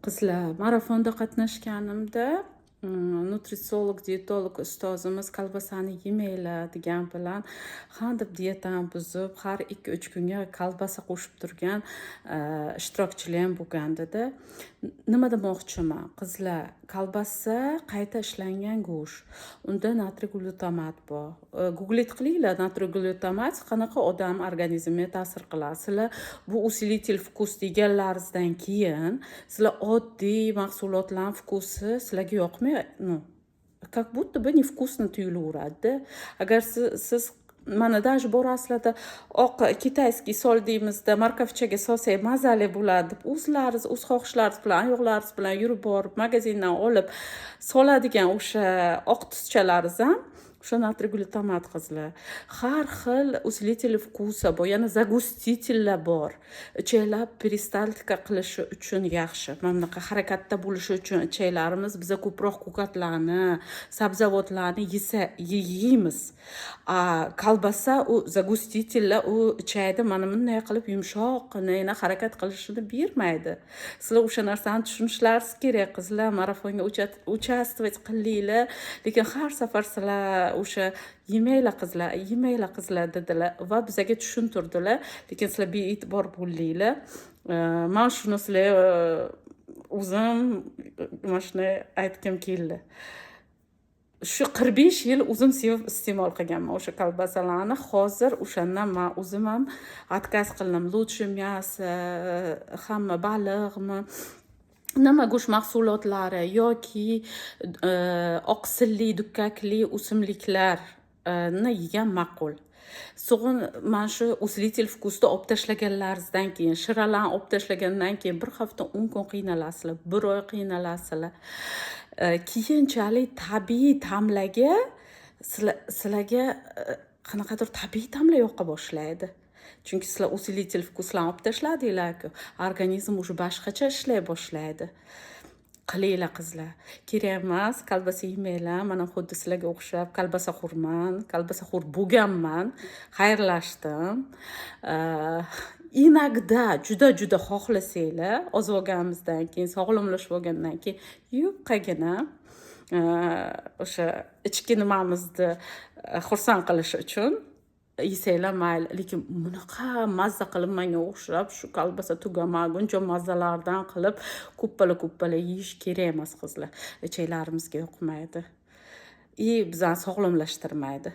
Qizlar, marafonda qatnashganimda nutritsiolog, diyetolog ustozimiz kolbasani yemanglar degan bilan hadeb diyetani buzib, har 2-3 kunga kolbasa qo'shib turgan ishtirokchilar ham bo'lgandida. Nima demoqchiman? Qizlar, kolbasa qayta ishlangan go'sht. Unda natriy glutamat bor. Googlet qilinglar, natriy glutamat qanaqa odam organizmiga ta'sir qiladi. Sizlar bu усилитель вкус deganlaringizdan keyin sizlar oddiy mahsulotlarning vkusi sizlarga yoqmaydi. Как будто бы невкусно tuyulaveradi. Agar siz mana даже borasizlarda oq kitayskiy sol deymizda markavchaga solsak mazali bo'ladi deb o'zlaringiz o'z xohishlaringiz bilan oyoqlaringiz bilan yurib borib magazindan olib soladigan o'sha oq tuschalaringiz ham o'sha natriy glutamat qizlar. Har xil усилитель вкуса bor, yana загустительlar bor. Ichaklar peristaltika qilishi uchun yaxshi. Mana bunaqa harakatda bo'lishi uchun ichaklarimiz biza ko'proq ko'katlarni, sabzavotlarni yeymiz. Kolbasa u загустительlar u ichakni mana bunday qilib yumshoqqina harakat qilishini bermaydi. Sizlar o'sha narsani tushunishlaringiz kerak qizlar. Marafonga участвовать qilinglar, lekin har safar sizlar o'sha yemanglar qizlar dedilar va bizaga tushuntirdilar. Lekin sizlar bee'tibor bo'linglar. Men shuni sizlarga o'zim mana shuni aytgim keldi. Shu 45 yil o'zim sevib iste'mol qilganman o'sha kolbasalarni. Hozir o'shandan men o'zim ham отказ qildim. Lutshi мясо, hamma baliqmi, nima go'sht mahsulotlari yoki oqsilli, dukkakli o'simliklarni yegan ma'qul. So'ng mana shu усилитель вкусni olib tashlaganlaringizdan keyin, shiralarni olib tashlagandan keyin bir hafta 10 kun qiynalasizlar, bir oy qiynalasizlar. Keyinchalik tabiiy ta'mlarga sizlarga qanaqadir tabiiy ta'mlar yoqa boshlaydi. Chunki sizlar усилитель вкусlarni olib tashladinglar-ku, organizm уже boshqacha ishlay boshlaydi. Qilinglar qizlar. Kerak emas, kolbasa yemanglar. Mana xuddi sizlarga o'xshab kolbasaxo'rman, kolbasaxo'r bo'lganman. Xayrlashdim. Inogda juda xohlasanglar, ozib olganimizdan keyin, sog'lomlashib olgandan keyin yupqagina o'sha ichki nimamizni xursand qilish uchun yesanglar mayli. Lekin bunaqa mazza qilib menga o'xshab shu kolbasa tugamaguncha mazzalardan qilib ko'ppala yeyish kerak emas qizlar. Ichaklarimizga yoqmaydi. Bizani sog'lomlashtirmaydi.